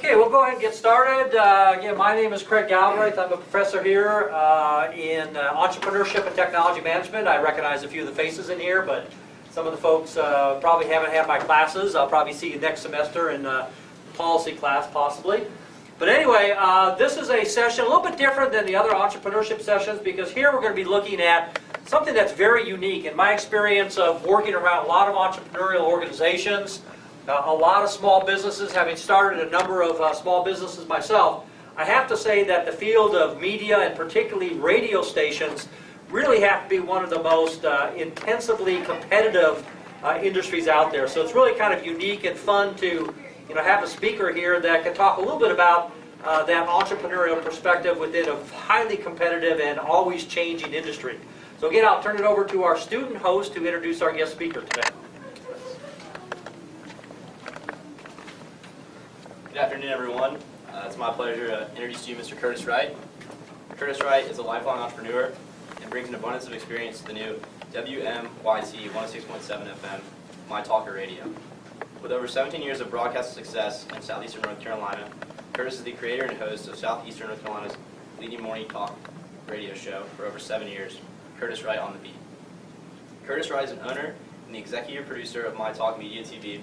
Okay, we'll go ahead and get started. Again, my name is Craig Galbraith. I'm a professor here in Entrepreneurship and Technology Management. I recognize a few of the faces in here, but some of the folks probably haven't had my classes. I'll probably see you next semester in policy class, possibly. But anyway, this is a session a little bit different than the other entrepreneurship sessions because here we're going to be looking at something that's very unique. In my experience of working around a lot of entrepreneurial organizations, a lot of small businesses, having started a number of small businesses myself, I have to say that the field of media and particularly radio stations really have to be one of the most intensively competitive industries out there. So it's really kind of unique and fun to have a speaker here that can talk a little bit about that entrepreneurial perspective within a highly competitive and always changing industry. So again, I'll turn it over to our student host to introduce our guest speaker today. Good afternoon, everyone. It's my pleasure to introduce to you Mr. Curtis Wright. Curtis Wright is a lifelong entrepreneur and brings an abundance of experience to the new WMYT 106.7 FM, My Talker Radio. With over 17 years of broadcast success in southeastern North Carolina, Curtis is the creator and host of southeastern North Carolina's leading morning talk radio show for over 7 years, Curtis Wright on the Beat. Curtis Wright is an owner and the executive producer of My Talk Media TV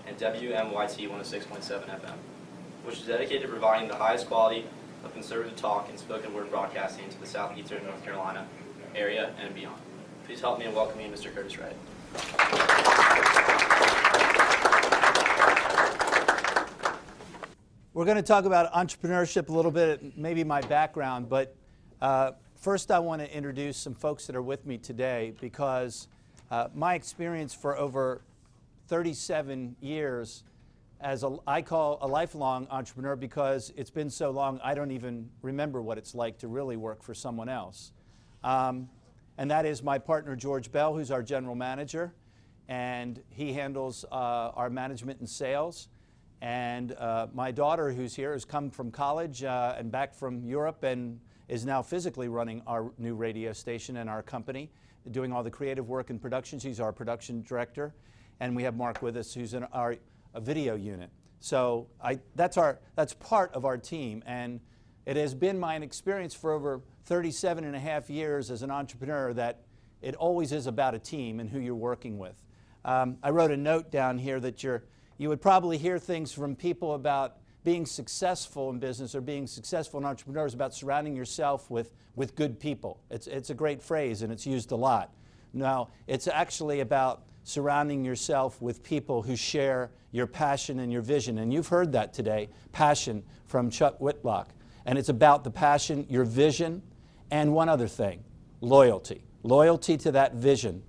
and WMYT 106.7 FM, which is dedicated to providing the highest quality of conservative talk and spoken word broadcasting to the southeastern North Carolina area and beyond. Please help me in welcoming Mr. Curtis Wright. We're going to talk about entrepreneurship a little bit, maybe my background, but first I want to introduce some folks that are with me today because my experience for over 37 years as I call a lifelong entrepreneur because it's been so long I don't even remember what it's like to really work for someone else. And that is my partner George Bell, who's our general manager, and he handles our management and sales. And my daughter, who's here, has come from college and back from Europe and is now physically running our new radio station and our company, doing all the creative work and production. She's our production director. And we have Mark with us, who's in our video unit. So that's part of our team. And it has been my experience for over 37 and a half years as an entrepreneur that it always is about a team and who you're working with. I wrote a note down here that you would probably hear things from people about being successful in business or being successful in entrepreneurs about surrounding yourself with good people. It's a great phrase and it's used a lot. Now, it's actually about surrounding yourself with people who share your passion and your vision. And you've heard that today, passion from Chuck Whitlock. And it's about the passion, your vision, and one other thing, loyalty. Loyalty to that vision,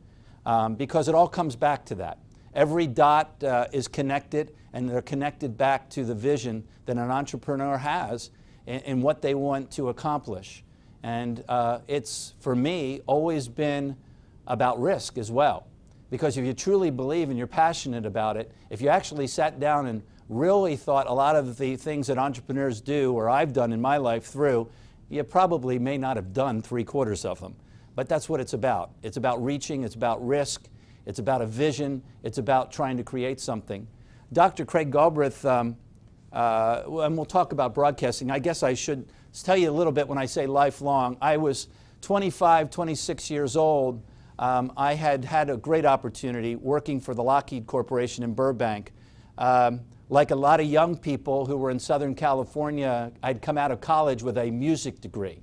because it all comes back to that. Every dot is connected, and they're connected back to the vision that an entrepreneur has in what they want to accomplish. And it's, for me, always been about risk as well. Because if you truly believe and you're passionate about it, if you actually sat down and really thought a lot of the things that entrepreneurs do, or I've done in my life through, you probably may not have done 3/4 of them. But that's what it's about. It's about reaching, it's about risk, it's about a vision, it's about trying to create something. Dr. Craig Galbraith, and we'll talk about broadcasting. I guess I should tell you a little bit when I say lifelong. I was 25, 26 years old. I had had a great opportunity working for the Lockheed Corporation in Burbank. Like a lot of young people who were in Southern California, I'd come out of college with a music degree,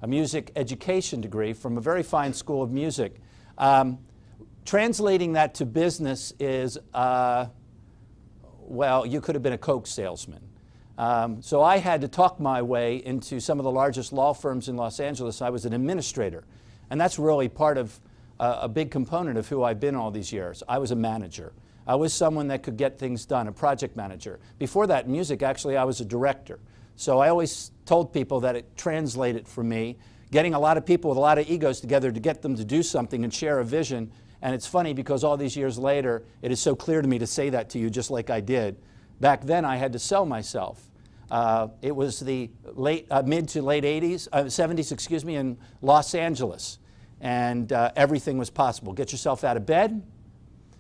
a music education degree from a very fine school of music. Translating that to business is, well, you could have been a Coke salesman. So I had to talk my way into some of the largest law firms in Los Angeles. I was an administrator, and that's really part of a big component of who I've been all these years. I was a manager. I was someone that could get things done, a project manager. Before that, in music, actually, I was a director. So I always told people that it translated for me, getting a lot of people with a lot of egos together to get them to do something and share a vision. And it's funny because all these years later, it is so clear to me to say that to you just like I did. Back then, I had to sell myself. It was the mid to late 70s, excuse me, in Los Angeles. And everything was possible. Get yourself out of bed,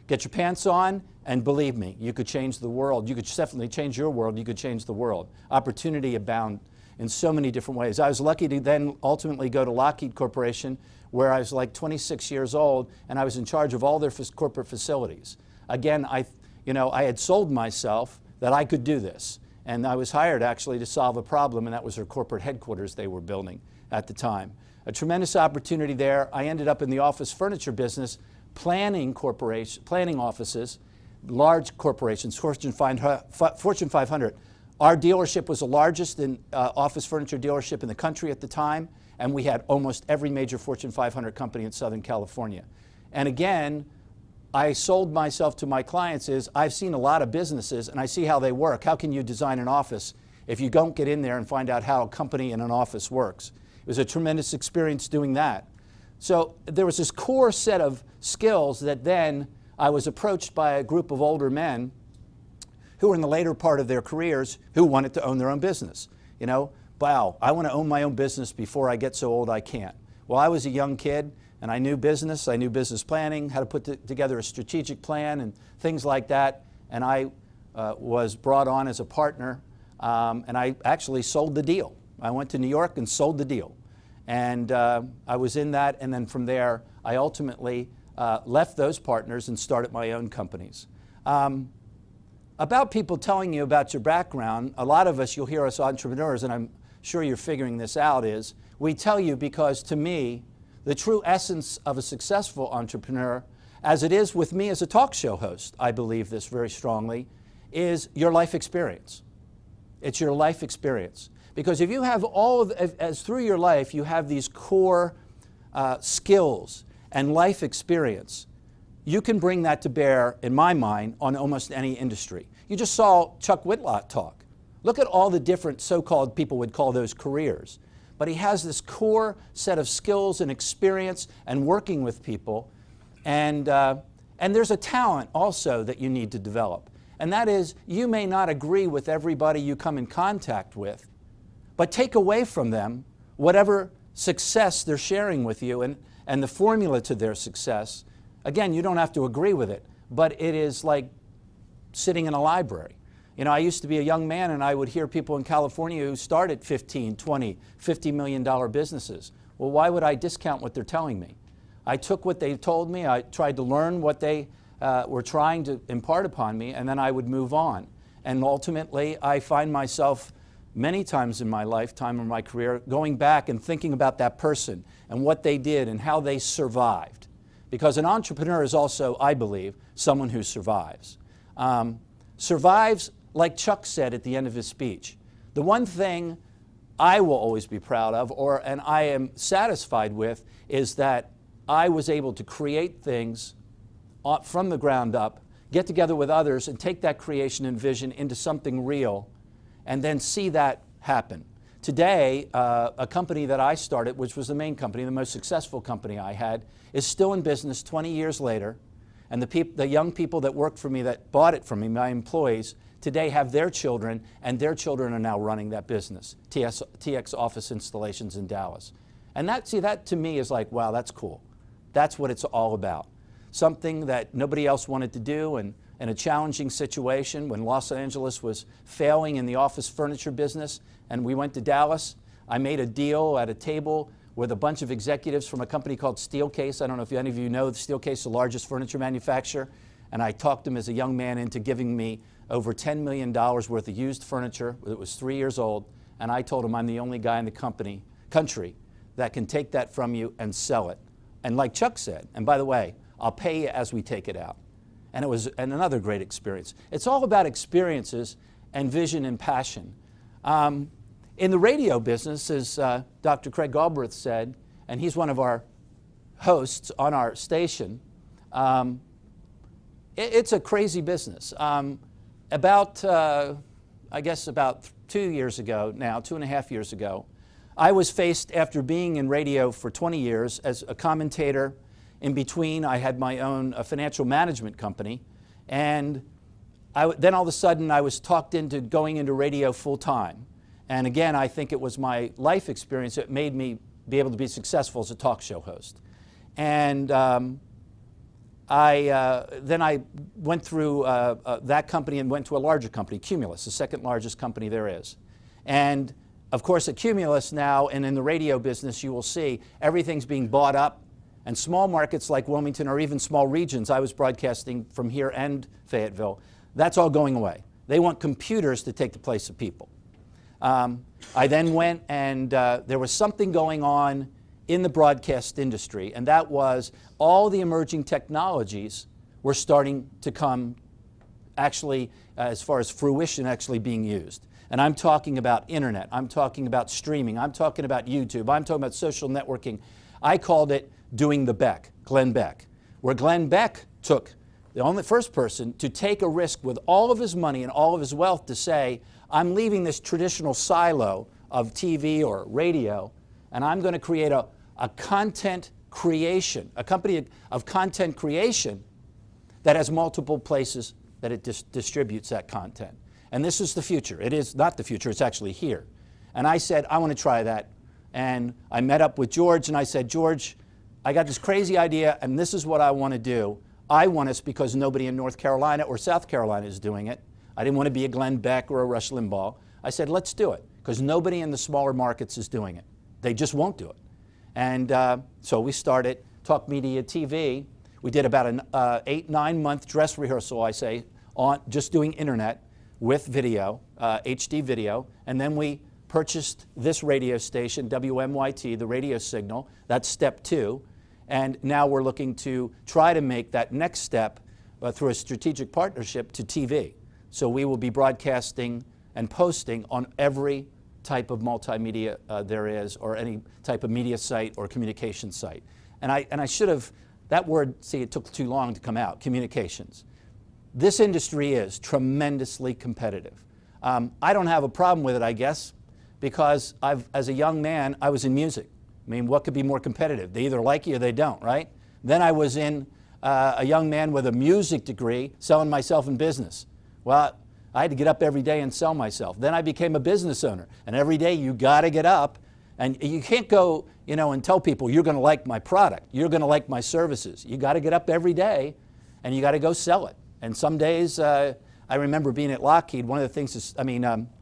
get your pants on, And believe me, you could change the world. You could definitely change your world. You could change the world. Opportunity abound in so many different ways. I was lucky to then ultimately go to Lockheed Corporation, where I was like 26 years old, and I was in charge of all their corporate facilities. Again, I had sold myself that I could do this. And I was hired actually to solve a problem, and that was their corporate headquarters they were building at the time. A tremendous opportunity there. I ended up in the office furniture business, planning offices, large corporations, Fortune 500. Our dealership was the largest office furniture dealership in the country at the time, and we had almost every major Fortune 500 company in Southern California. And again, I sold myself to my clients is I've seen a lot of businesses and I see how they work. How can you design an office if you don't get in there and find out how a company in an office works? It was a tremendous experience doing that. So there was this core set of skills that then I was approached by a group of older men who were in the later part of their careers who wanted to own their own business. You know, wow, I want to own my own business before I get so old I can't. Well, I was a young kid and I knew business planning, how to put together a strategic plan and things like that. And I was brought on as a partner and I actually sold the deal. I went to New York and sold the deal. And I was in that, and then from there I ultimately left those partners and started my own companies. About people telling you about your background, a lot of us, you'll hear us entrepreneurs, and I'm sure you're figuring this out, is we tell you because to me, the true essence of a successful entrepreneur, as it is with me as a talk show host, I believe this very strongly, is your life experience. It's your life experience. Because if you have as through your life, you have these core skills and life experience, you can bring that to bear, in my mind, on almost any industry. You just saw Chuck Whitlock talk. Look at all the different so-called, people would call those careers. But he has this core set of skills and experience and working with people. And there's a talent also that you need to develop. And that is, you may not agree with everybody you come in contact with, but take away from them whatever success they're sharing with you and the formula to their success. Again, you don't have to agree with it, but it is like sitting in a library. You know, I used to be a young man and I would hear people in California who started 15, 20, $50 million businesses. Well, why would I discount what they're telling me? I took what they told me, I tried to learn what they were trying to impart upon me, and then I would move on. And ultimately, I find myself many times in my lifetime or my career going back and thinking about that person and what they did and how they survived. Because an entrepreneur is also, I believe, someone who survives. Survives, like Chuck said at the end of his speech. The one thing I will always be proud of, and I am satisfied with, is that I was able to create things from the ground up, get together with others, and take that creation and vision into something real, and then see that happen. Today, a company that I started, which was the main company, the most successful company I had, is still in business 20 years later. And the young people that worked for me, that bought it from me, my employees, today have their children, and their children are now running that business, TX Office Installations in Dallas. And that to me is like, wow, that's cool. That's what it's all about. Something that nobody else wanted to do, and in a challenging situation when Los Angeles was failing in the office furniture business, and we went to Dallas. I made a deal at a table with a bunch of executives from a company called Steelcase. I don't know if any of you know Steelcase, the largest furniture manufacturer. And I talked them as a young man into giving me over $10 million worth of used furniture. It was 3 years old. And I told them I'm the only guy in the country that can take that from you and sell it. And like Chuck said, and by the way, I'll pay you as we take it out. And it was another great experience. It's all about experiences and vision and passion. In the radio business, as Dr. Craig Galbraith said, and he's one of our hosts on our station, it's a crazy business. I guess about 2 years ago now, 2.5 years ago, I was faced, after being in radio for 20 years as a commentator. In between, I had my own financial management company, and then all of a sudden I was talked into going into radio full-time. And again, I think it was my life experience that made me be able to be successful as a talk show host. And then I went through that company and went to a larger company, Cumulus, the second largest company there is. And of course, at Cumulus now, and in the radio business, you will see everything's being bought up. And small markets like Wilmington, or even small regions, I was broadcasting from here and Fayetteville, that's all going away. They want computers to take the place of people. I then went and there was something going on in the broadcast industry, and that was all the emerging technologies were starting to come actually as far as fruition actually being used. And I'm talking about internet, I'm talking about streaming, I'm talking about YouTube, I'm talking about social networking. I called it doing the Beck, Glenn Beck, where Glenn Beck took the only first person to take a risk with all of his money and all of his wealth to say, I'm leaving this traditional silo of TV or radio, and I'm going to create a content creation, a company of content creation that has multiple places that it distributes that content. And this is the future. It is not the future, it's actually here. And I said, I want to try that. And I met up with George and I said, George, I got this crazy idea and this is what I want to do. I want us because nobody in North Carolina or South Carolina is doing it. I didn't want to be a Glenn Beck or a Rush Limbaugh. I said, let's do it, because nobody in the smaller markets is doing it. They just won't do it. And so we started Talk Media TV. We did about an 8-9 month dress rehearsal, I say, on just doing internet with video, HD video, and then we purchased this radio station, WMYT, the radio signal. That's step 2. And now we're looking to try to make that next step through a strategic partnership to TV. So we will be broadcasting and posting on every type of multimedia there is, or any type of media site or communication site. And I should have, that word, see, it took too long to come out, communications. This industry is tremendously competitive. I don't have a problem with it, I guess, because as a young man, I was in music. I mean, what could be more competitive? They either like you or they don't, right? Then I was a young man with a music degree selling myself in business. Well, I had to get up every day and sell myself. Then I became a business owner, and every day you got to get up, and you can't go, and tell people you're going to like my product, you're going to like my services. You got to get up every day, and you got to go sell it. And some days, I remember being at Lockheed. One of the things is,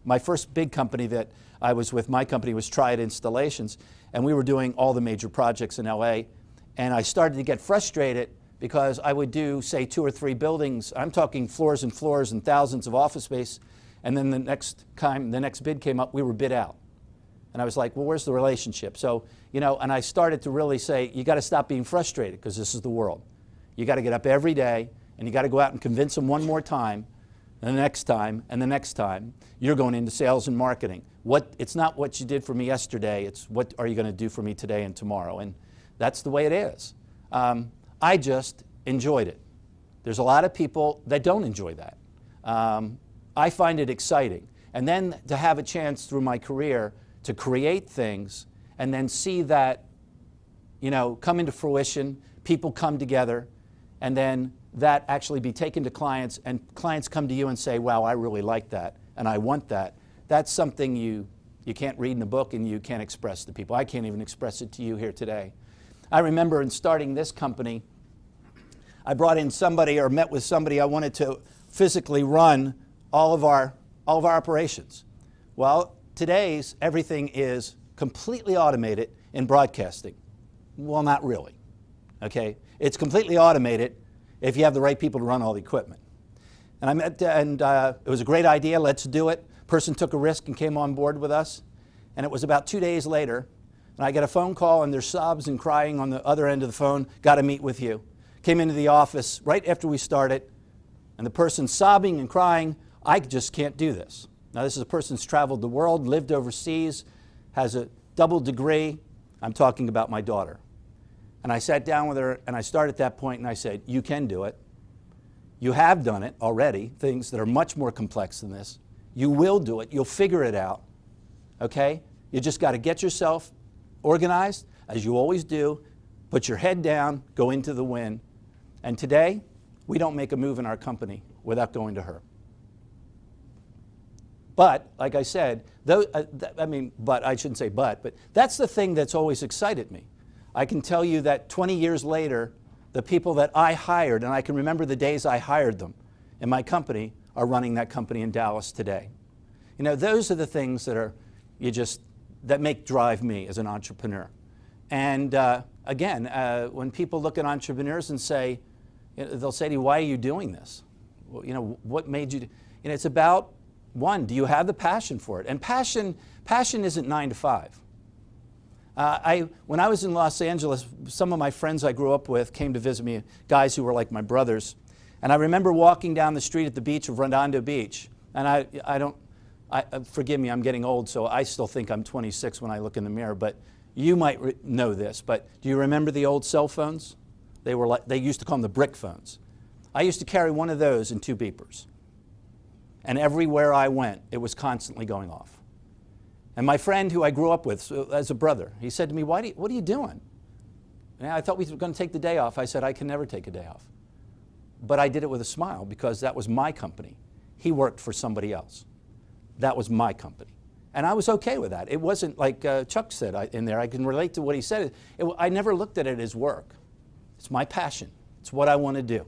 my first big company that I was with, my company was Triad Installations, and we were doing all the major projects in LA, and I started to get frustrated because I would do, say, 2 or 3 buildings. I'm talking floors and floors and thousands of office space, and then the next time the next bid came up, we were bid out. And I was like, well, where's the relationship? So, and I started to really say, you got to stop being frustrated, because this is the world. You got to get up every day, and you got to go out and convince them one more time, and the next time, and the next time. You're going into sales and marketing. It's not what you did for me yesterday, it's what are you going to do for me today and tomorrow. And that's the way it is. I just enjoyed it. There's a lot of people that don't enjoy that. I find it exciting. And then to have a chance through my career to create things and then see that, come into fruition, people come together, and then that actually be taken to clients, and clients come to you and say, wow, I really like that, and I want that. That's something you can't read in a book and you can't express to people. I can't even express it to you here today. I remember in starting this company, I brought in somebody or met with somebody. I wanted to physically run all of our operations. Well, today's everything is completely automated in broadcasting. Well, not really. Okay, it's completely automated if you have the right people to run all the equipment. And I met, and it was a great idea. Let's do it. Person took a risk and came on board with us. And it was about 2 days later. And I get a phone call, and there's sobs and crying on the other end of the phone. Got to meet with you. Came into the office right after we started, and the person's sobbing and crying. I just can't do this. Now, this is a person who's traveled the world, lived overseas, has a double degree. I'm talking about my daughter. And I sat down with her, and I started at that point, and I said, you can do it. You have done it already, things that are much more complex than this. You will do it. You'll figure it out. Okay? You just got to get yourself organized, as you always do, put your head down, go into the wind. And today, we don't make a move in our company without going to her. But, like I said, but I shouldn't say but that's the thing that's always excited me. I can tell you that 20 years later, the people that I hired, and I can remember the days I hired them in my company, are running that company in Dallas today. You know, those are the things that that drive me as an entrepreneur. And again, when people look at entrepreneurs and say, they'll say to you, why are you doing this? Well, you know, what made you, it's about, one, do you have the passion for it? And passion isn't 9 to 5. When I was in Los Angeles, some of my friends I grew up with came to visit me, guys who were like my brothers. And I remember walking down the street at the beach of Redondo Beach. And forgive me, I'm getting old, so I still think I'm 26 when I look in the mirror. But you might know this, but do you remember the old cell phones? They used to call them the brick phones. I used to carry one of those and 2 beepers. And everywhere I went, it was constantly going off. And my friend who I grew up with as a brother, he said to me, what are you doing? And I thought we were going to take the day off. I said, I can never take a day off. But I did it with a smile because that was my company. He worked for somebody else. That was my company. And I was okay with that. It wasn't like Chuck said in there. I can relate to what he said. I never looked at it as work. It's my passion. It's what I want to do.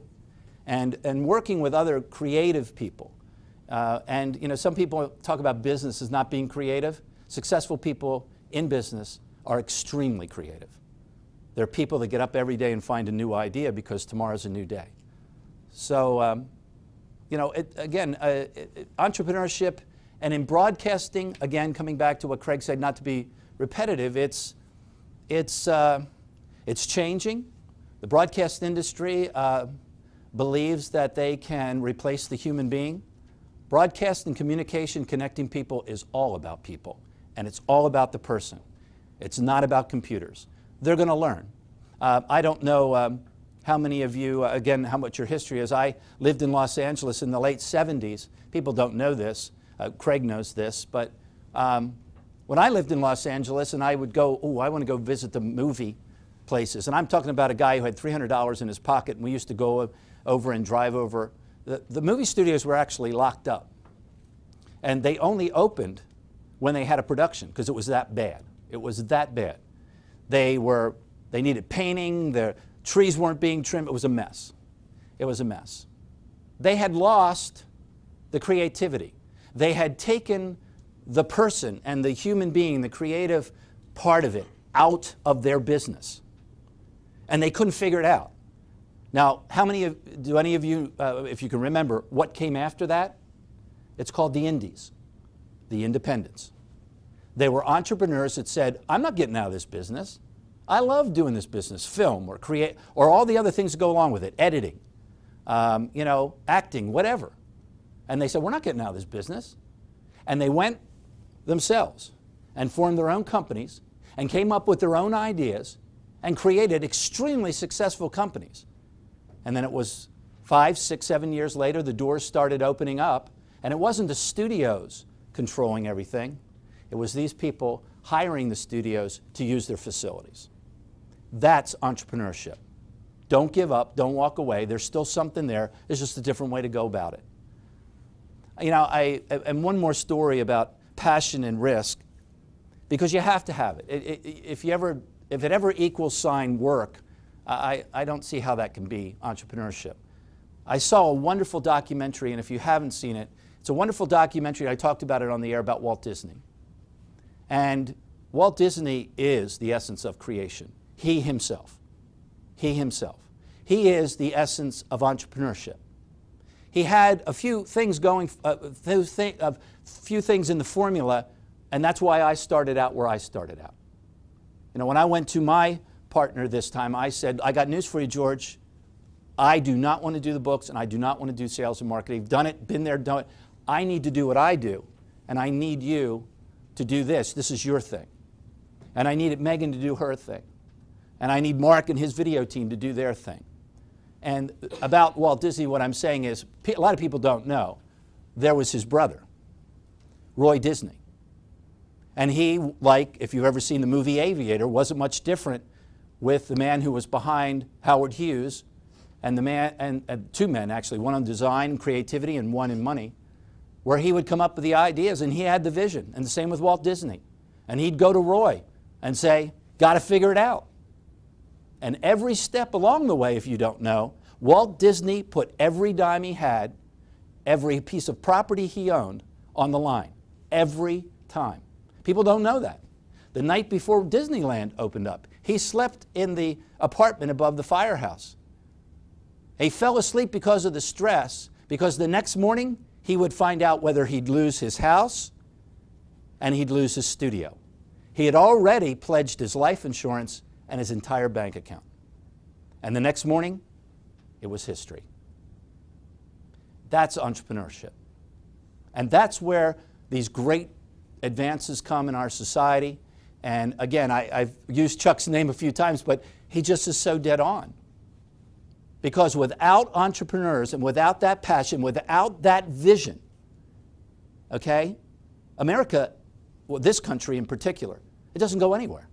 And working with other creative people. And you know, some people talk about business as not being creative. Successful people in business are extremely creative. They're people that get up every day and find a new idea because tomorrow's a new day. So, you know, entrepreneurship, and in broadcasting, again, coming back to what Craig said, not to be repetitive, it's changing. The broadcast industry believes that they can replace the human being. Broadcast and communication, connecting people, is all about people. And it's all about the person. It's not about computers. They're going to learn. I don't know how many of you, again, how much your history is. I lived in Los Angeles in the late 70s. People don't know this. Craig knows this. But when I lived in Los Angeles and I would go, I want to go visit the movie places. And I'm talking about a guy who had $300 in his pocket, and we used to go over and drive over. The movie studios were actually locked up. And they only opened when they had a production, because it was that bad. It was that bad. They needed painting, the trees weren't being trimmed, it was a mess. It was a mess. They had lost the creativity. They had taken the person and the human being, the creative part of it, out of their business. And they couldn't figure it out. Now, do any of you, if you can remember, what came after that? It's called the indies, the independents. They were entrepreneurs that said, I'm not getting out of this business. I love doing this business, film or create, or all the other things that go along with it, editing, you know, acting, whatever. And they said, we're not getting out of this business. And they went themselves and formed their own companies and came up with their own ideas and created extremely successful companies. And then it was 5, 6, 7 years later, the doors started opening up, and it wasn't the studios controlling everything. It was these people hiring the studios to use their facilities. That's entrepreneurship. Don't give up, don't walk away. There's still something there. There's just a different way to go about it. You know, and one more story about passion and risk, because you have to have it. If it ever equals work, I don't see how that can be entrepreneurship. I saw a wonderful documentary, and if you haven't seen it, it's a wonderful documentary. I talked about it on the air about Walt Disney. And Walt Disney is the essence of creation. He himself. He himself. He is the essence of entrepreneurship. He had a few things going, a few things in the formula, and that's why I started out where I started out. You know, when I went to my partner this time, I said, I got news for you, George. I do not want to do the books, and I do not want to do sales and marketing. I've done it, been there, done it. I need to do what I do, and I need you to do this. This is your thing. And I needed Megan to do her thing. And I need Mark and his video team to do their thing. And about Walt Disney, what I'm saying is, a lot of people don't know, there was his brother, Roy Disney. And he, like, if you've ever seen the movie Aviator, wasn't much different with the man who was behind Howard Hughes and the man, and 2 men actually, one on design and creativity and one in money, where he would come up with the ideas and he had the vision. And the same with Walt Disney. And he'd go to Roy and say, got to figure it out. And every step along the way, if you don't know, Walt Disney put every dime he had, every piece of property he owned on the line, every time. People don't know that. The night before Disneyland opened up, he slept in the apartment above the firehouse. He fell asleep because of the stress, because the next morning he would find out whether he'd lose his house and he'd lose his studio. He had already pledged his life insurance and his entire bank account. And the next morning, it was history. That's entrepreneurship. And that's where these great advances come in our society. And again, I've used Chuck's name a few times, but he just is so dead on. Because without entrepreneurs and without that passion, without that vision, okay, America, well, this country in particular, it doesn't go anywhere.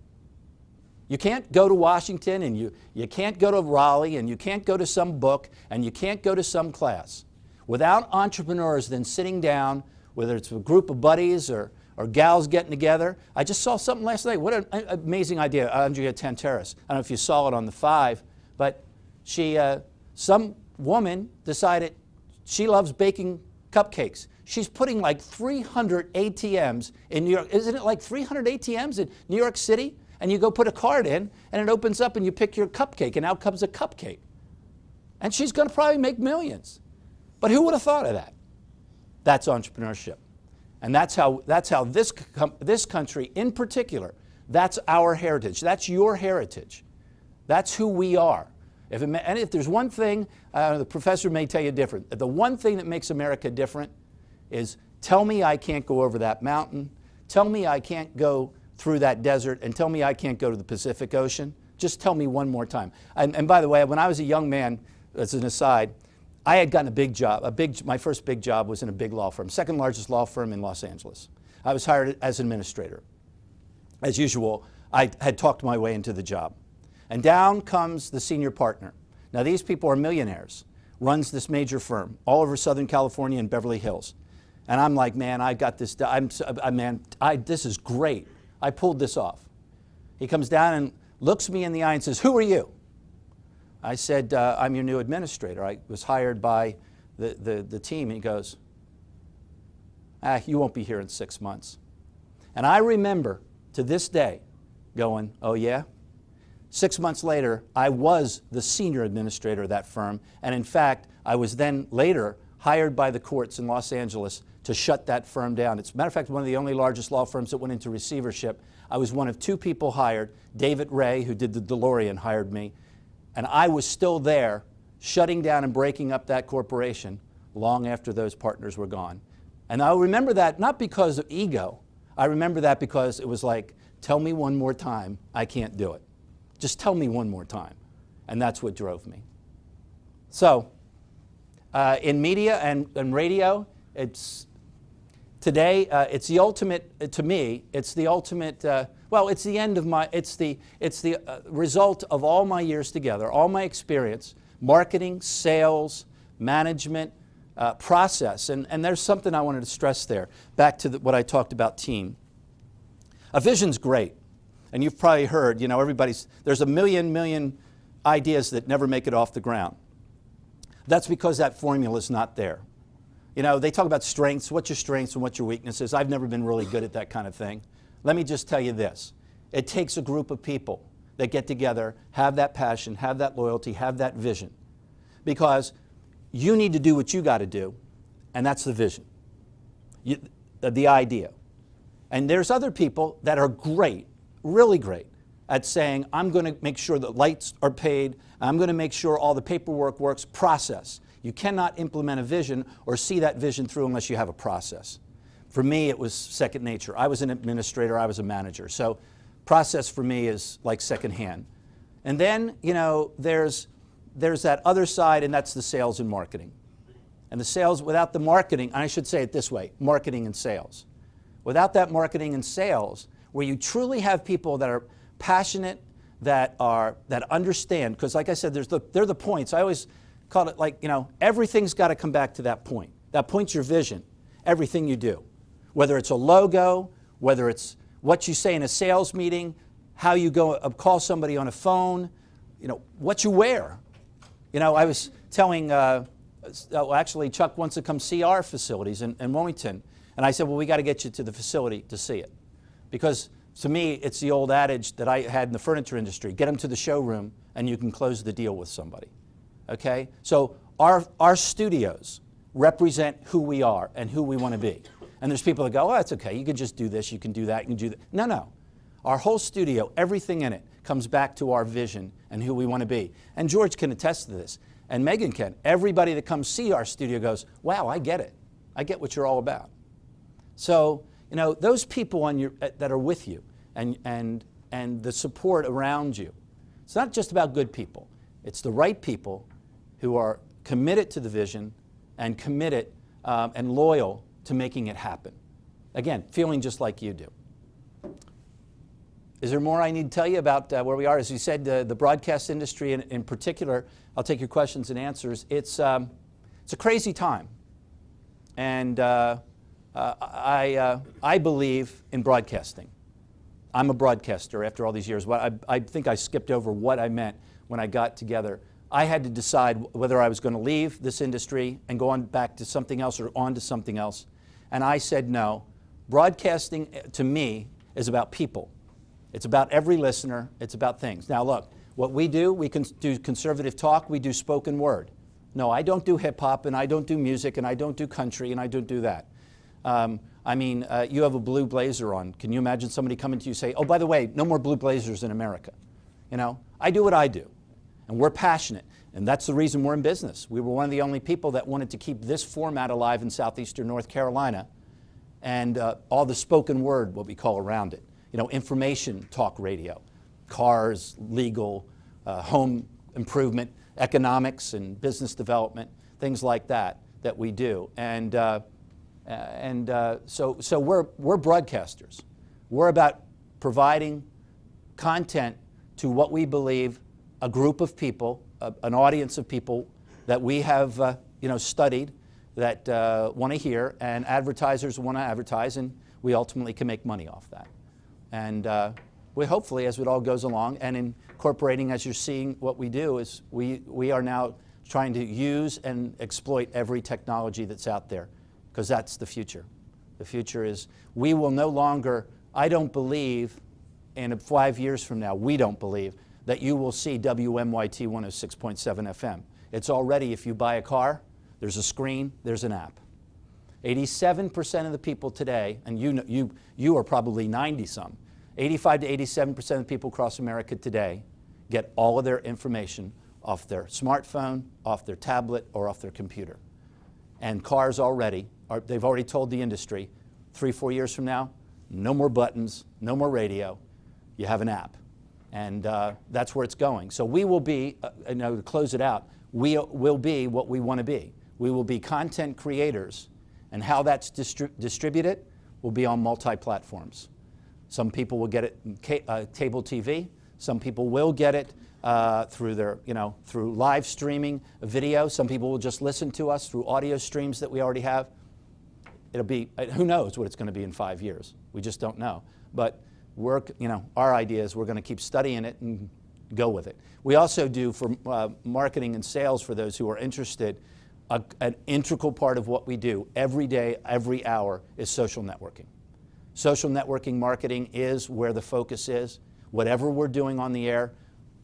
You can't go to Washington, and you can't go to Raleigh, and you can't go to some book, and you can't go to some class. Without entrepreneurs then sitting down, whether it's a group of buddies or gals getting together. I just saw something last night. What an amazing idea. Andrea Tantaris. I don't know if you saw it on the 5, but some woman decided she loves baking cupcakes. She's putting like 300 ATMs in New York. Isn't it like 300 ATMs in New York City? And you go put a card in, and it opens up, and you pick your cupcake, and out comes a cupcake. And she's going to probably make millions. But who would have thought of that? That's entrepreneurship. And that's how this country in particular, that's our heritage. That's your heritage. That's who we are. And if there's one thing, the professor may tell you different. The one thing that makes America different is tell me I can't go over that mountain. Tell me I can't go through that desert, and tell me I can't go to the Pacific Ocean. Just tell me one more time. And by the way, when I was a young man, as an aside, I had gotten a big job. My first big job was in a big law firm, second largest law firm in Los Angeles. I was hired as an administrator. As usual, I had talked my way into the job. And down comes the senior partner. Now these people are millionaires, runs this major firm all over Southern California and Beverly Hills. And I'm like, man, I got this, this is great. I pulled this off. He comes down and looks me in the eye and says, who are you? I said, I'm your new administrator. I was hired by the team. He goes, you won't be here in 6 months. And I remember to this day going, oh yeah? 6 months later, I was the senior administrator of that firm. And in fact, I was then later hired by the courts in Los Angeles to shut that firm down. It's, a matter of fact, one of the only largest law firms that went into receivership. I was one of 2 people hired. David Ray, who did the DeLorean, hired me. And I was still there, shutting down and breaking up that corporation long after those partners were gone. And I remember that not because of ego. I remember that because it was like, tell me one more time, I can't do it. Just tell me one more time. And that's what drove me. So, in media and radio, today, it's the ultimate, to me, it's the ultimate, well, it's the end of my, it's the result of all my years together, all my experience, marketing, sales, management, process. And there's something I wanted to stress there, back to what I talked about team. A vision's great. And you've probably heard, you know, there's a million ideas that never make it off the ground. That's because that formula is not there. You know, they talk about strengths, what's your strengths and what's your weaknesses. I've never been really good at that kind of thing. Let me just tell you this. It takes a group of people that get together, have that passion, have that loyalty, have that vision. Because you need to do what you got to do, and that's the vision, the idea. And there's other people that are great, really great, at saying, I'm going to make sure that lights are paid, I'm going to make sure all the paperwork works, process. You cannot implement a vision or see that vision through unless you have a process. For me, it was second nature. I was an administrator, I was a manager. So process for me is like second hand. And then, you know, there's that other side, and that's the sales and marketing. And the sales, without the marketing, I should say it this way, marketing and sales. Without that marketing and sales, where you truly have people that are passionate, that understand, because like I said, they're the points. I always call it like, you know, everything's got to come back to that point. That point's your vision, everything you do. Whether it's a logo, whether it's what you say in a sales meeting, how you go call somebody on a phone, what you wear. I was telling, actually Chuck wants to come see our facilities in Wilmington. And I said, well, we got to get you to the facility to see it. Because to me, it's the old adage that I had in the furniture industry, get them to the showroom and you can close the deal with somebody. Okay? So our studios represent who we are and who we want to be. And there's people that go, oh, it's okay, you can just do this, you can do that, you can do that. No, no. Our whole studio, everything in it, comes back to our vision and who we want to be. And George can attest to this, and Megan can. Everybody that comes see our studio goes, wow, I get it. I get what you're all about. So, those people that are with you and the support around you, it's not just about good people. It's the right people who are committed to the vision and committed and loyal to making it happen. Again, feeling just like you do. Is there more I need to tell you about where we are? As you said, the broadcast industry in particular, I'll take your questions and answers. It's a crazy time. And I believe in broadcasting. I'm a broadcaster after all these years. I think I skipped over what I meant when I got together. I had to decide whether I was going to leave this industry and go on back to something else or on to something else. And I said no. Broadcasting, to me, is about people. It's about every listener. It's about things. Now, look, what we do, we can do conservative talk. We do spoken word. No, I don't do hip-hop, and I don't do music, and I don't do country, and I don't do that. You have a blue blazer on. Can you imagine somebody coming to you and say, oh, by the way, no more blue blazers in America? I do what I do, and we're passionate, and that's the reason we're in business. We were one of the only people that wanted to keep this format alive in southeastern North Carolina, and all the spoken word, what we call around it. Information talk radio, cars, legal, home improvement, economics and business development, things like that we do. So we're broadcasters. We're about providing content to what we believe a group of people, an audience of people that we have studied, that want to hear, and advertisers want to advertise, and we ultimately can make money off that. And we hopefully, as it all goes along, and incorporating, as you're seeing what we do, is we are now trying to use and exploit every technology that's out there, because that's the future. The future is we will no longer, I don't believe, in 5 years from now, we don't believe, that you will see WMYT 106.7 FM. It's already, if you buy a car, there's a screen, there's an app. 87% of the people today, and you are probably 90-some, 85 to 87% of the people across America today get all of their information off their smartphone, off their tablet, or off their computer. And cars they've already told the industry, 3-4 years from now, no more buttons, no more radio, you have an app. And that's where it's going. So we will be, to close it out, we will be what we want to be. We will be content creators, and how that's distributed will be on multi-platforms. Some people will get it in cable TV. Some people will get it through live streaming video. Some people will just listen to us through audio streams that we already have. It'll be, who knows what it's going to be in 5 years. We just don't know. But our idea is we're going to keep studying it and go with it. We also do, for marketing and sales, for those who are interested, an integral part of what we do every day, every hour, is social networking. Social networking marketing is where the focus is. Whatever we're doing on the air,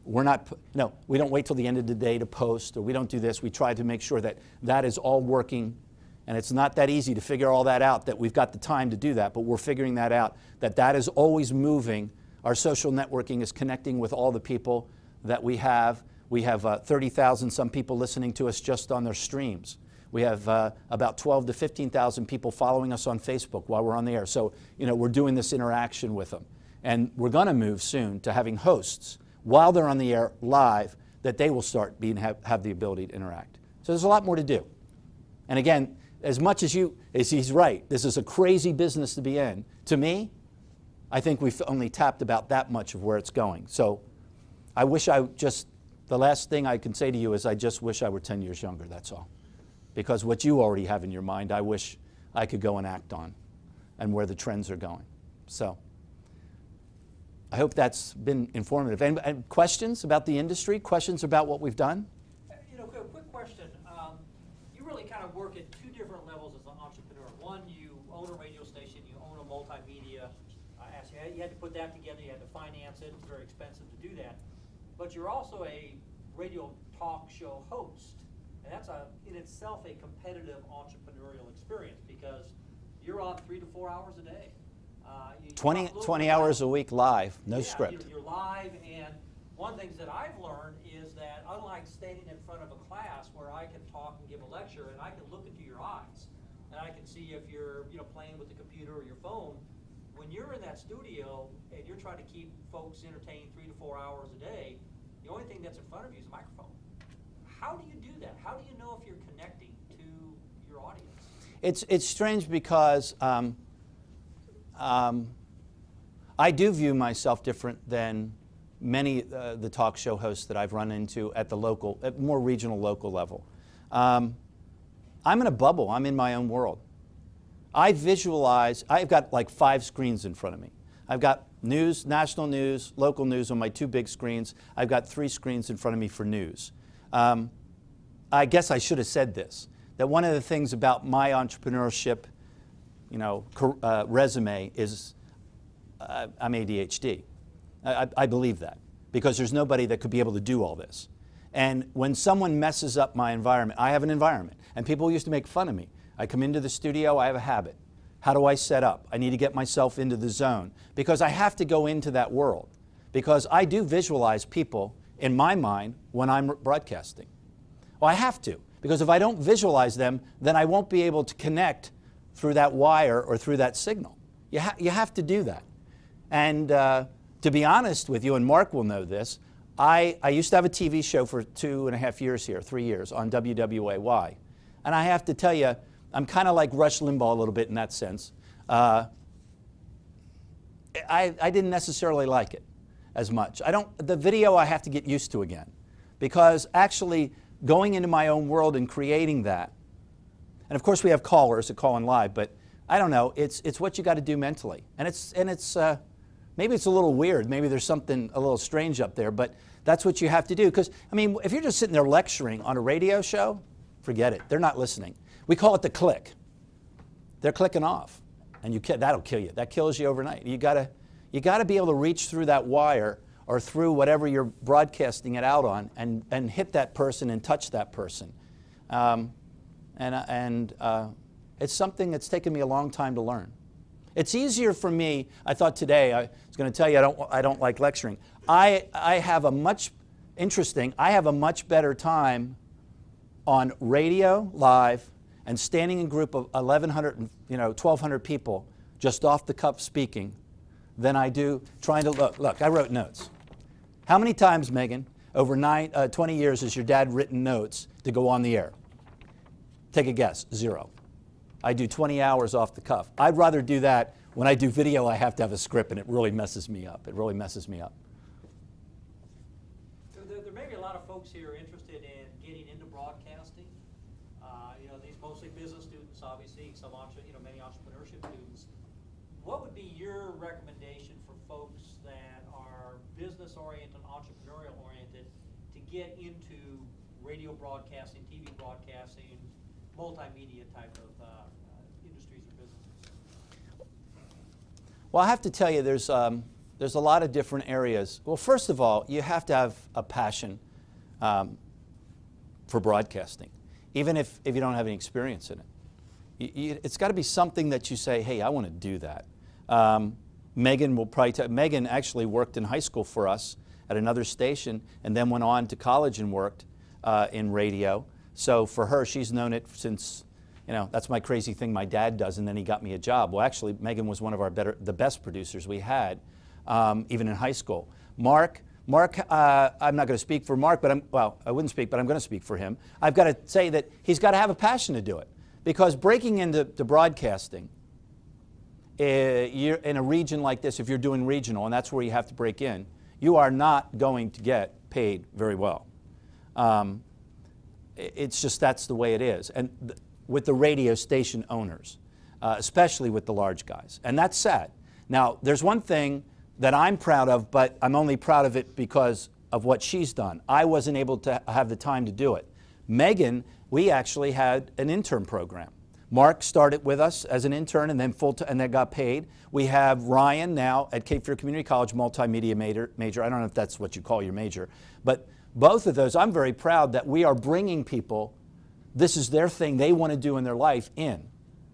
we don't wait till the end of the day to post, or we don't do this. We try to make sure that that is all working, and it's not that easy to figure all that out, that we've got the time to do that, but we're figuring that out, that is always moving. Our social networking is connecting with all the people that we have. We have 30,000 some people listening to us just on their streams. We have about 12 to 15,000 people following us on Facebook while we're on the air. So, we're doing this interaction with them. And we're going to move soon to having hosts while they're on the air live, that they will start have the ability to interact. So there's a lot more to do. And again, as much as he's right, this is a crazy business to be in. To me, I think we've only tapped about that much of where it's going. So I wish the last thing I can say to you is I just wish I were 10 years younger, that's all. Because what you already have in your mind, I wish I could go and act on, and where the trends are going. So I hope that's been informative. And questions about the industry? Questions about what we've done? You know, quick question. You really kind of work at two different levels as an entrepreneur. One, you own a radio station, you own a multimedia asset. You had to put that together, you had to finance it, it's very expensive to do that. But you're also a radio talk show host. And that's in itself a competitive entrepreneurial experience because you're on 3 to 4 hours a day. 20 hours a week live, no script. You're live, and one of the things that I've learned is that unlike standing in front of a class where I can talk and give a lecture and I can look into your eyes and I can see if you're playing with the computer or your phone, when you're in that studio and you're trying to keep folks entertained 3 to 4 hours a day, the only thing that's in front of you is a microphone. How do you do that? How do you know if you're connecting to your audience? It's strange because I do view myself different than many the talk show hosts that I've run into at the local, at more regional local level. I'm in a bubble. I'm in my own world. I visualize, I've got like 5 screens in front of me. I've got news, national news, local news on my 2 big screens. I've got 3 screens in front of me for news. I guess I should have said this, that one of the things about my entrepreneurship resume is I'm ADHD. I believe that because there's nobody that could be able to do all this. And when someone messes up my environment, I have an environment, and people used to make fun of me. I come into the studio, I have a habit. How do I set up? I need to get myself into the zone because I have to go into that world because I do visualize people in my mind when I'm broadcasting. Well, I have to because if I don't visualize them, then I won't be able to connect through that wire or through that signal. You have to do that. And to be honest with you, and Mark will know this, I used to have a TV show for 2.5 years here, 3 years on WWAY. And I have to tell you, I'm kind of like Rush Limbaugh a little bit in that sense. I didn't necessarily like it as much. The video I have to get used to again because actually going into my own world and creating that, and of course we have callers that call in live, but I don't know, it's what you got to do mentally. And it's maybe it's a little weird, maybe there's something a little strange up there, but that's what you have to do. Because, I mean, if you're just sitting there lecturing on a radio show, forget it, they're not listening. We call it the click. They're clicking off, and that'll kill you. That kills you overnight. You gotta be able to reach through that wire or through whatever you're broadcasting it out on and hit that person and touch that person. It's something that's taken me a long time to learn. It's easier for me, I thought today, I was going to tell you I don't like lecturing. I have a much better time on radio, live, and standing in a group of 1,100, 1,200 people just off the cuff speaking than I do trying to look, I wrote notes. How many times, Megan, over 20 years has your dad written notes to go on the air? Take a guess, 0. I do 20 hours off the cuff. I'd rather do that. When I do video, I have to have a script, and it really messes me up. It really messes me up. So there may be a lot of folks here interested in getting into broadcasting. These mostly business students, obviously, many entrepreneurship students. What would be your recommendation for folks that are business-oriented, entrepreneurial-oriented, to get into radio broadcasting, TV broadcasting, multimedia type of industries or businesses? Well, I have to tell you, there's a lot of different areas. Well, first of all, you have to have a passion for broadcasting, even if you don't have any experience in it. It's got to be something that you say, hey, I want to do that. Megan will probably Megan actually worked in high school for us at another station and then went on to college and worked in radio. So for her, she's known it since, that's my crazy thing my dad does, and then he got me a job. Well, actually, Megan was one of the best producers we had, even in high school. Mark, I'm not going to speak for Mark, I wouldn't speak, but I'm going to speak for him. I've got to say that he's got to have a passion to do it, because breaking into broadcasting, you're in a region like this, if you're doing regional, and that's where you have to break in, you are not going to get paid very well. It's just that's the way it is. And with the radio station owners, especially with the large guys. And that's sad. Now, there's one thing that I'm proud of, but I'm only proud of it because of what she's done. I wasn't able to have the time to do it. Megan, we actually had an intern program. Mark started with us as an intern and then and then got paid. We have Ryan now at Cape Fear Community College, multimedia major. I don't know if that's what you call your major, but both of those, I'm very proud that we are bringing people, this is their thing they want to do in their life in.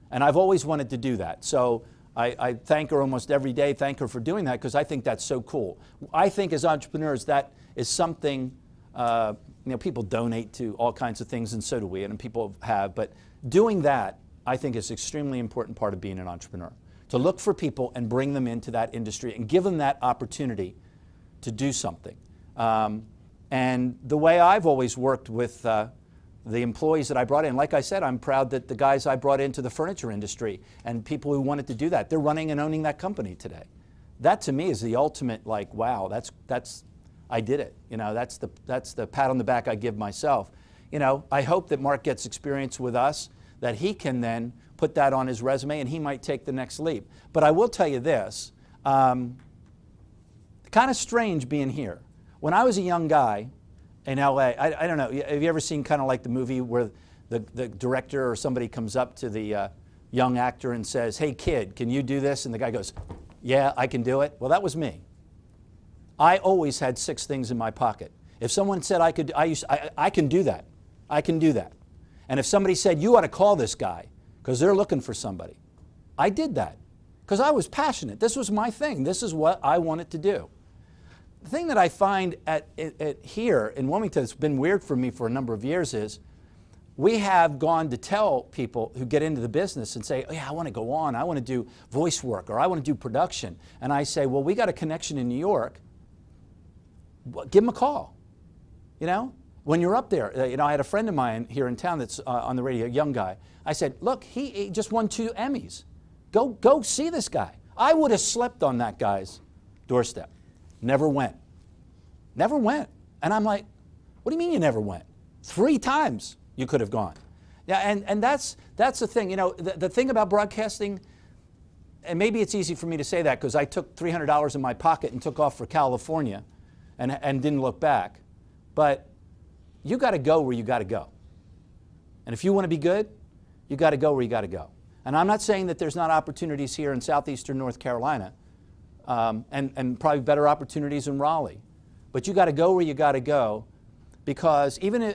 And I've always wanted to do that. So I thank her almost every day, thank her for doing that, because I think that's so cool. I think as entrepreneurs, that is something, people donate to all kinds of things, and so do we, and people have, but doing that, I think, is an extremely important part of being an entrepreneur. To look for people and bring them into that industry and give them that opportunity to do something. And the way I've always worked with the employees that I brought in, like I said, I'm proud that the guys I brought into the furniture industry and people who wanted to do that, they're running and owning that company today. That to me is the ultimate, like, wow, that's I did it. That's the pat on the back I give myself. I hope that Mark gets experience with us, that he can then put that on his resume and he might take the next leap. But I will tell you this, kind of strange being here. When I was a young guy in LA, I don't know, have you ever seen kind of like the movie where the director or somebody comes up to the young actor and says, "Hey kid, can you do this?" And the guy goes, "Yeah, I can do it." Well, that was me. I always had 6 things in my pocket. If someone said I can do that, I can do that. And if somebody said, "You ought to call this guy because they're looking for somebody," I did that because I was passionate. This was my thing. This is what I wanted to do. The thing that I find here in Wilmington that's been weird for me for a number of years is we have gone to tell people who get into the business and say, "Oh, yeah, I want to go on. I want to do voice work or I want to do production." And I say, "Well, we got a connection in New York. Give them a call." When you're up there, I had a friend of mine here in town that's on the radio, a young guy. I said, "Look, he just won 2 Emmys. Go see this guy." I would have slept on that guy's doorstep. Never went. Never went. And I'm like, "What do you mean you never went? 3 times you could have gone." Yeah, and that's the thing. The thing about broadcasting, and maybe it's easy for me to say that because I took $300 in my pocket and took off for California and didn't look back. But you got to go where you got to go. And if you want to be good, you got to go where you got to go. And I'm not saying that there's not opportunities here in southeastern North Carolina, and probably better opportunities in Raleigh. But you got to go where you got to go, because even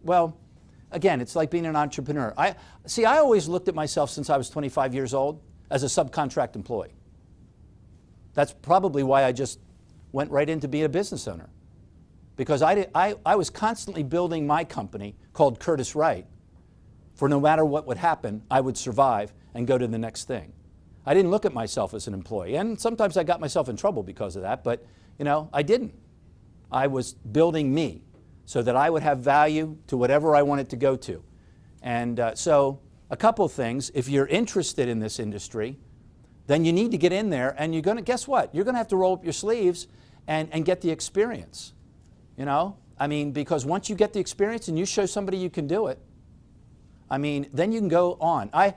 well, again, it's like being an entrepreneur. I always looked at myself since I was 25 years old as a subcontract employee. That's probably why I just went right into being a business owner, because I was constantly building my company called Curtis Wright, for no matter what would happen, I would survive and go to the next thing. I didn't look at myself as an employee, and sometimes I got myself in trouble because of that, but I didn't. I was building me so that I would have value to whatever I wanted to go to. And so a couple things. If you're interested in this industry, then you need to get in there, and you're going to, guess what? You're going to have to roll up your sleeves and get the experience. Because once you get the experience and you show somebody you can do it, then you can go on. I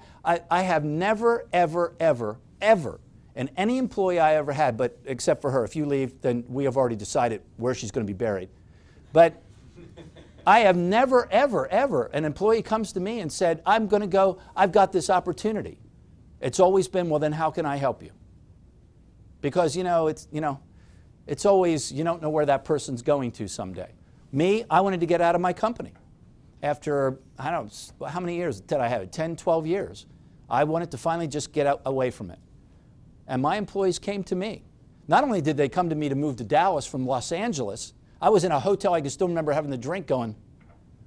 have never, ever, ever, ever, and any employee I ever had, but except for her, if you leave, then we have already decided where she's going to be buried. But I have never, ever, ever, an employee comes to me and said, "I'm going to go, I've got this opportunity." It's always been, "Well, then how can I help you?" Because, it's always, you don't know where that person's going to someday. Me, I wanted to get out of my company. After, I don't know, how many years did I have it? 10, 12 years. I wanted to finally just get away from it. And my employees came to me. Not only did they come to me to move to Dallas from Los Angeles, I was in a hotel, I can still remember having the drink going,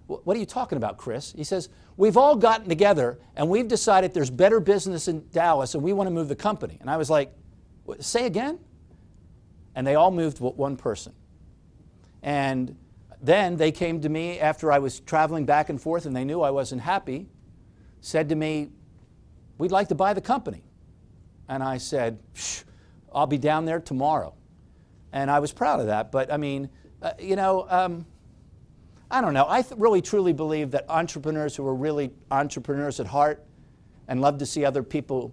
"What are you talking about, Chris?" He says, "We've all gotten together and we've decided there's better business in Dallas and we want to move the company." And I was like, "Say again?" And they all moved with one person. And then they came to me after I was traveling back and forth and they knew I wasn't happy, said to me, "We'd like to buy the company." And I said, "I'll be down there tomorrow." And I was proud of that. But I don't know. I really truly believe that entrepreneurs who are really entrepreneurs at heart and love to see other people,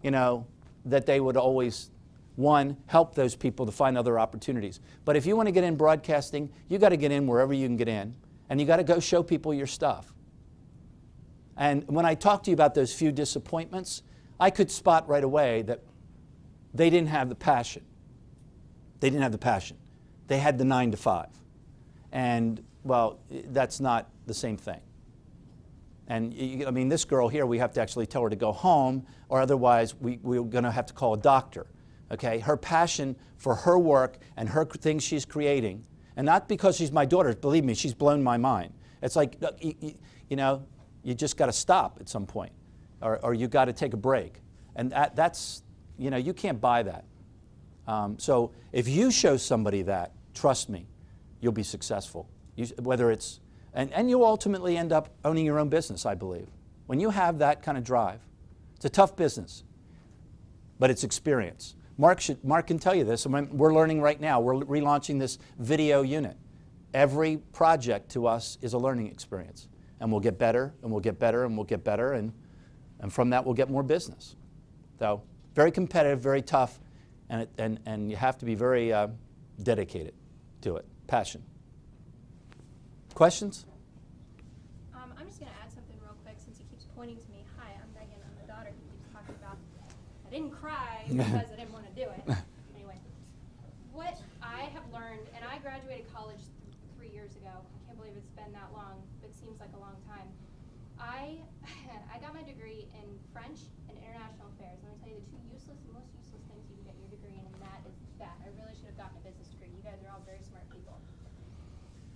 that they would always one, help those people to find other opportunities. But if you want to get in broadcasting, you got to get in wherever you can get in, and you got to go show people your stuff. And when I talked to you about those few disappointments, I could spot right away that they didn't have the passion. They didn't have the passion. They had the 9 to 5. And, well, that's not the same thing. And, I mean, this girl here, we have to actually tell her to go home, or otherwise we're going to have to call a doctor. Okay? Her passion for her work and her things she's creating, and not because she's my daughter, believe me, she's blown my mind. It's like, you know, you just got to stop at some point, or you got to take a break. And that's, you know, you can't buy that. So if you show somebody that, trust me, you'll be successful. Whether it's, and you'll ultimately end up owning your own business, I believe. When you have that kind of drive, it's a tough business, but it's experience. Mark can tell you this, and we're learning right now. We're relaunching this video unit. Every project to us is a learning experience, and we'll get better, and we'll get better, and we'll get better, and from that we'll get more business. So very competitive, very tough, and you have to be very dedicated to it. Passion. Questions? I'm just going to add something real quick since he keeps pointing to me. Hi, I'm Megan. I'm the daughter he keeps talking about. I didn't cry because I didn't want to do it. Anyway, what I have learned, and I graduated college 3 years ago. I can't believe it's been that long, but it seems like a long time. I got my degree in French and international affairs. Let me tell you the two most useless things you can get your degree in, and that is that. I really should have gotten a business degree. You guys are all very smart people.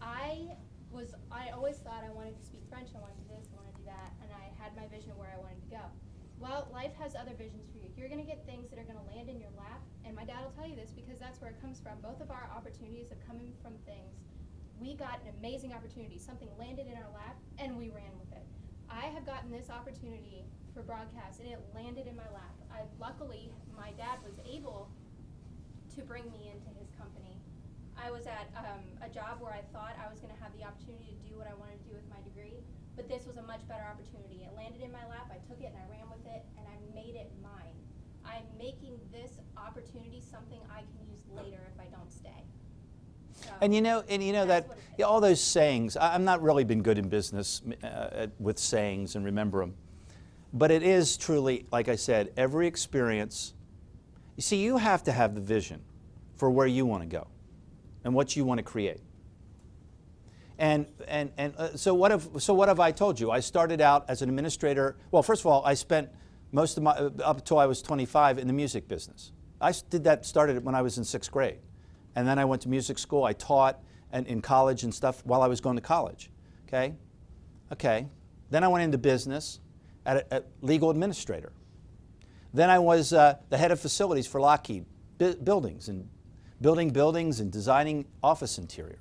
I always thought I wanted to speak French, I wanted to do this, I wanted to do that, and I had my vision of where I wanted to go. Well, life has other visions for you. You're going to get things that are going to land in your lap, and my dad will tell you this because that's where it comes from. Both of our opportunities have come from things. We got an amazing opportunity. Something landed in our lap, and we ran with it. I have gotten this opportunity for broadcast, and it landed in my lap. Luckily, my dad was able to bring me into his company. I was at a job where I thought I was going to have the opportunity to do what I wanted to do with my degree, but this was a much better opportunity. It landed in my lap, I took it and I ran with it, and I made it mine. I'm making this opportunity something I can use later if I don't stay. So And you know that all those sayings, I've not really been good in business with sayings and remember them, but it is truly, like I said, every experience. You see, you have to have the vision for where you want to go and what you want to create. And so what have I told you? I started out as an administrator. Well, first of all, I spent most of my, up until I was 25, in the music business. I started when I was in 6th grade. And then I went to music school. I taught in college and stuff while I was going to college. Okay? Then I went into business at a legal administrator. Then I was the head of facilities for Lockheed Buildings, and building buildings and designing office interior.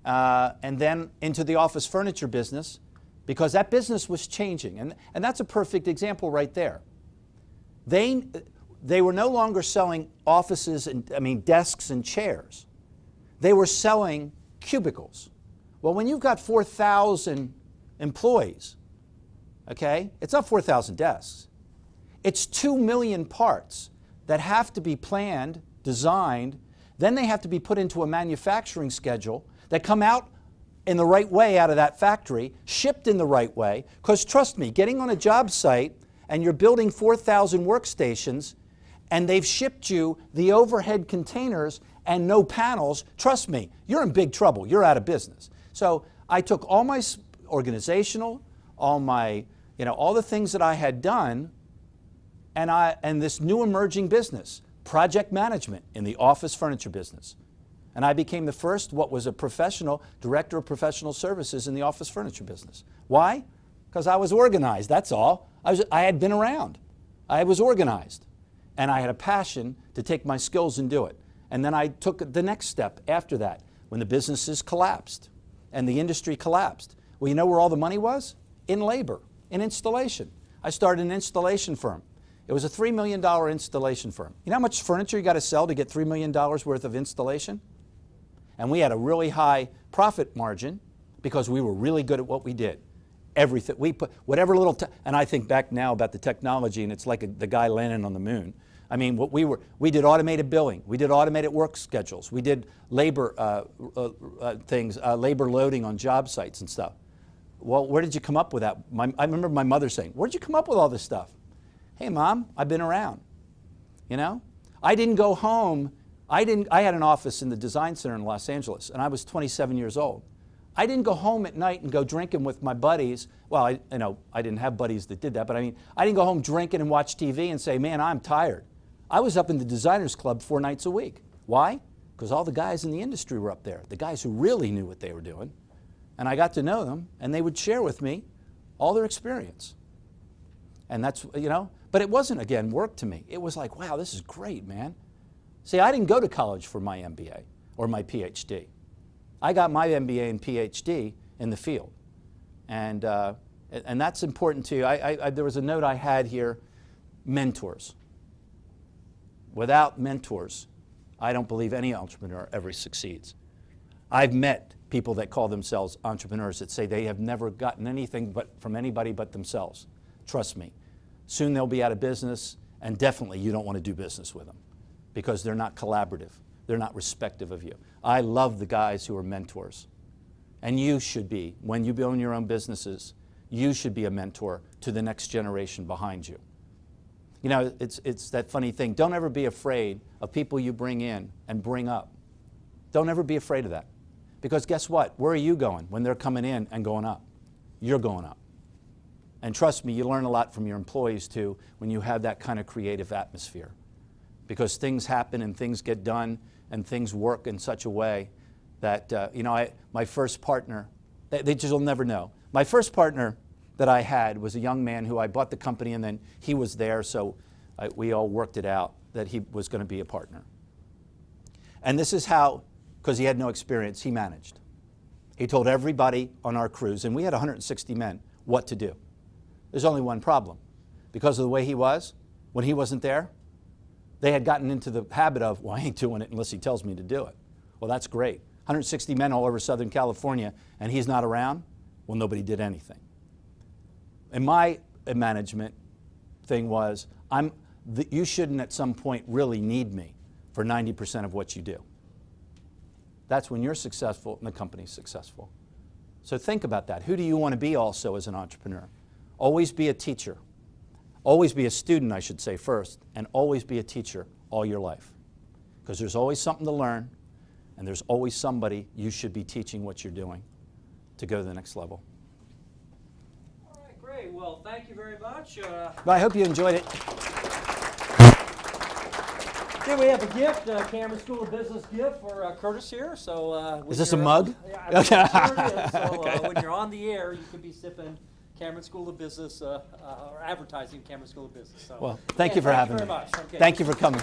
And then into the office furniture business, because that business was changing. And that's a perfect example right there. They were no longer selling offices and, desks and chairs. They were selling cubicles. Well, when you've got 4,000 employees, okay, it's not 4,000 desks. It's 2 million parts that have to be planned, designed, then they have to be put into a manufacturing schedule that come out in the right way out of that factory, shipped in the right way, because trust me, getting on a job site and you're building 4,000 workstations and they've shipped you the overhead containers and no panels, trust me, you're in big trouble. You're out of business. So I took all my organizational, all my, all the things that I had done, and this new emerging business, project management in the office furniture business. And I became the first, what was a professional, director of professional services in the office furniture business. Why? Because I was organized, that's all. I had been around. I was organized. And I had a passion to take my skills and do it. And then I took the next step after that, when the businesses collapsed and the industry collapsed. Well, you know where all the money was? In labor, in installation. I started an installation firm. It was a $3 million installation firm. You know how much furniture you got to sell to get $3 million worth of installation? And we had a really high profit margin because we were really good at what we did. Everything, we put whatever little, and I think back now about the technology, and it's like the guy landing on the moon. I mean, we did automated billing. We did automated work schedules. We did labor labor loading on job sites and stuff. Well, where did you come up with that? I remember my mother saying, "Where'd you come up with all this stuff?" Hey, Mom, I've been around. You know, I didn't go home. I had an office in the Design Center in Los Angeles, and I was 27 years old. I didn't go home at night and go drinking with my buddies. Well, I didn't have buddies that did that, but I mean, I didn't go home drinking and watch TV and say, "Man, I'm tired." I was up in the Designers Club 4 nights a week. Why? Because all the guys in the industry were up there, the guys who really knew what they were doing. And I got to know them, and they would share with me all their experience. And that's, you know, but it wasn't, again, work to me. It was like, wow, this is great, man. See, I didn't go to college for my MBA or my PhD. I got my MBA and PhD in the field. And that's important too. There was a note I had here, mentors. Without mentors, I don't believe any entrepreneur ever succeeds. I've met people that call themselves entrepreneurs that say they have never gotten anything from anybody but themselves. Trust me. Soon they'll be out of business, and definitely you don't want to do business with them because they're not collaborative. They're not respective of you. I love the guys who are mentors. And you should be. When you own your own businesses, you should be a mentor to the next generation behind you. You know, it's that funny thing. Don't ever be afraid of people you bring in and bring up. Don't ever be afraid of that. Because guess what? Where are you going when they're coming in and going up? You're going up. And trust me, you learn a lot from your employees too when you have that kind of creative atmosphere. Because things happen and things get done and things work in such a way that, you know, my first partner, they just will never know. My first partner that I had was a young man who I bought the company, and then he was there, so we all worked it out that he was going to be a partner. And this is how, because he had no experience, he managed. He told everybody on our cruise, and we had 160 men, what to do. There's only one problem. Because of the way he was, when he wasn't there, they had gotten into the habit of, well, I ain't doing it unless he tells me to do it. Well, that's great. 160 men all over Southern California, and he's not around? Well, nobody did anything. And my management thing was, you shouldn't at some point really need me for 90% of what you do. That's when you're successful and the company's successful. So think about that. Who do you want to be also as an entrepreneur? Always be a teacher. Always be a student, I should say, first, and always be a teacher all your life. Because there's always something to learn, and there's always somebody you should be teaching what you're doing to go to the next level. All right, great. Well, thank you very much. I hope you enjoyed it. Here we have a gift, Cameron School of Business gift for Curtis here. So is this a mug? Yeah, I'm sure it is. So when you're on the air, you could be sipping Cameron School of Business or advertising Cameron School of Business. So, well, thank you for having me. Thank you very much. Okay. Thank you for coming.